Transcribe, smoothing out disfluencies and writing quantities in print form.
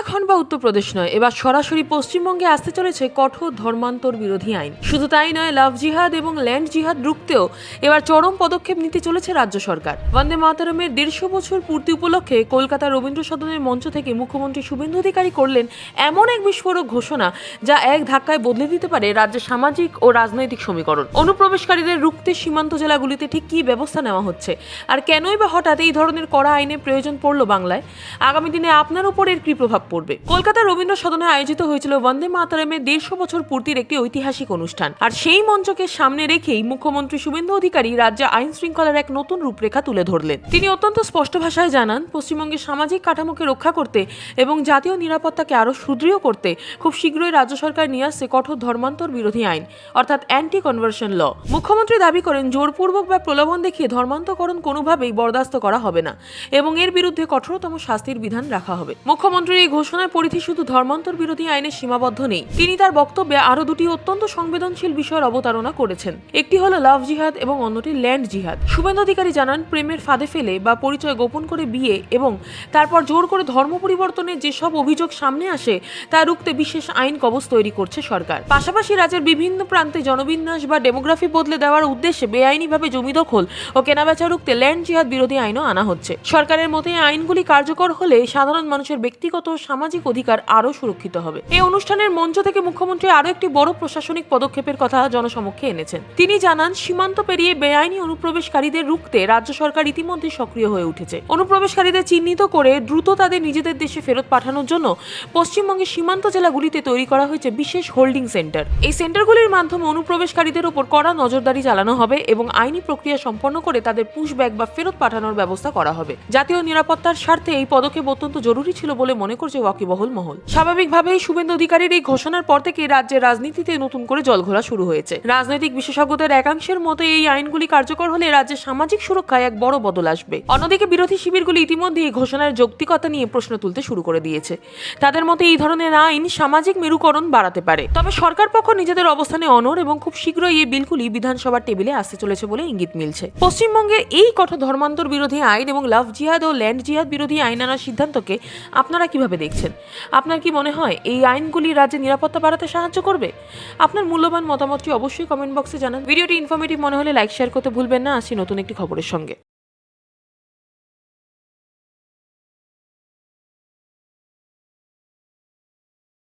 উত্তরাখণ্ড বা উত্তরপ্রদেশ নয়, এবার সরাসরি পশ্চিমবঙ্গে আসতে চলেছে কঠোর ধর্মান্তর বিরোধী আইন। শুধু তাই নয়, লাভ জিহাদ এবং ল্যান্ড জিহাদ রুখতেও এবার চরম পদক্ষেপ নিতে চলেছে রাজ্য সরকার। বন্দে মাতরমের 150 বছর পূর্তি উপলক্ষে কলকাতার রবীন্দ্র সদনের মঞ্চ থেকে মুখ্যমন্ত্রী শুভেন্দু অধিকারী করলেন এমন এক বিস্ফোরক ঘোষণা, যা এক ধাক্কায় বদলে দিতে পারে রাজ্যের সামাজিক ও রাজনৈতিক সমীকরণ। অনুপ্রবেশকারীদের রুখতে সীমান্ত জেলাগুলিতে ঠিক কী ব্যবস্থা নেওয়া হচ্ছে, আর কেনই বা হঠাৎ এই ধরনের কড়া আইনের প্রয়োজন পড়ল বাংলায়? আগামী দিনে আপনার উপর এর কি প্রভাব পড়বে? কলকাতার রবীন্দ্র সদনে আয়োজিত হয়েছিল বন্দে মাতরমের 150 বছর পূর্তির একটি ঐতিহাসিক অনুষ্ঠান, আর সেই মঞ্চকে সামনে রেখেই মুখ্যমন্ত্রী শুভেন্দু অধিকারী রাজ্যে আইন শৃঙ্খলার এক নতুন রূপরেখা তুলে ধরলেন। তিনি অত্যন্ত স্পষ্ট ভাষায় জানান, পশ্চিমবঙ্গের সামাজিক কাঠামোকে রক্ষা করতে এবং জাতীয় নিরাপত্তাকে আরও সুদৃঢ় করতে খুব শীঘ্রই রাজ্য সরকার নিয়ে আসছে কঠোর ধর্মান্তর বিরোধী আইন, অর্থাৎ অ্যান্টি কনভার্সন ল। মুখ্যমন্ত্রী দাবি করেন, জোরপূর্বক বা প্রলোভন দেখিয়ে ধর্মান্তকরণ কোনোভাবেই বরদাস্ত করা হবে না এবং এর বিরুদ্ধে কঠোরতম শাস্তির বিধান রাখা হবে। মুখ্যমন্ত্রীর এই ঘোষণার পরিধি শুধু ধর্মান্তর বিরোধী আইনে সীমাবদ্ধ নেই। তিনি তার বক্তব্যে আরো দুটি অত্যন্ত সংবেদনশীল বিষয়ের অবতারণা করেছেন। একটি হলো লাভ জিহাদ এবং অন্যটি ল্যান্ড জিহাদ। শুভেন্দু অধিকারী জানান, প্রেমের ফাঁদে ফেলে বা পরিচয় গোপন করে বিয়ে এবং তারপর জোর করে ধর্ম পরিবর্তনের যেসব অভিযোগ সামনে আসে তা রুখতে বিশেষ আইন কবচ তৈরি করছে সরকার। পাশাপাশি রাজ্যের বিভিন্ন প্রান্তে জনবিন্যাস বা ডেমোগ্রাফি বদলে দেওয়ার উদ্দেশ্যে বেআইনিভাবে জমি দখল ও কেনাবেচা রুখতে ল্যান্ড জিহাদ বিরোধী আইনও আনা হচ্ছে। সরকারের মতে এই আইনগুলি কার্যকর হলে সাধারণ মানুষের ব্যক্তিগত ও সামাজিক অধিকার আরও সুরক্ষিত হবে। এই অনুষ্ঠানের মঞ্চ থেকে মুখ্যমন্ত্রী আরও একটি বড় প্রশাসনিক পদক্ষেপের কথা জনসমক্ষে এনেছেন। তিনি জানান, সীমান্ত পেরিয়ে বেআইনি অনুপ্রবেশকারীদের রুখতে রাজ্য সরকার ইতিমধ্যে সক্রিয় হয়ে উঠেছে। অনুপ্রবেশকারীদের চিহ্নিত করে দ্রুত তাদের নিজেদের দেশে ফেরত পাঠানোর জন্য পশ্চিমবঙ্গের সীমান্ত জেলাগুলিতে তৈরি করা হয়েছে বিশেষ হোল্ডিং সেন্টার। এই সেন্টারগুলির মাধ্যমে অনুপ্রবেশকারীদের উপর কড়া নজরদারি চালানো হবে এবং আইনি প্রক্রিয়া সম্পন্ন করে তাদের পুশব্যাক বা ফেরত পাঠানোর ব্যবস্থা করা হবে। জাতীয় নিরাপত্তার স্বার্থে এই পদক্ষেপ অত্যন্ত জরুরি ছিল বলে মনে করছে ওয়াকিবহল মহল। স্বাভাবিকভাবেই শুভেন্দু অধিকারীর এই ঘোষণার পর থেকে রাজ্যের রাজনীতিতে নতুন করে জলঘোলা শুরু হয়েছে। রাজনৈতিক বিশেষজ্ঞদের একাংশের মতে এই আইনগুলি কার্যকর হলে রাজ্যের সামাজিক সুরক্ষায় এক বড় বদল আসবে। অন্যদিকে বিরোধী শিবিরগুলি ইতিমধ্যে এই ঘোষণার যৌক্তিকতা নিয়ে প্রশ্ন তুলতে শুরু করে দিয়েছে। তাদের মতে এই ধরনের আইন সামাজিক মেরুকরণ বাড়াতে পারে। তবে সরকার পক্ষ নিজেদের অবস্থানে অনড় এবং খুব শীঘ্রই এই বিলগুলি বিধানসভার টেবিলে আসতে চলেছে বলে ইঙ্গিত মিলছে। পশ্চিমবঙ্গের এই কঠোর ধর্মান্তর বিরোধী আইন এবং লাভ জিহাদ ও ল্যান্ড জিহাদ বিরোধী আইন আনার সিদ্ধান্তকে আপনারা কিভাবে দেখছেন? আপনার কি মনে হয় এই আইনগুলি রাজ্যের নিরাপত্তা বাড়াতে সাহায্য করবে? আপনার মূল্যবান মতামতটি অবশ্যই কমেন্ট বক্সে জানান। ভিডিওটি ইনফরমেটিভ মনে হলে লাইক শেয়ার করতে ভুলবেন না। আসছি নতুন একটি খবরের সঙ্গে।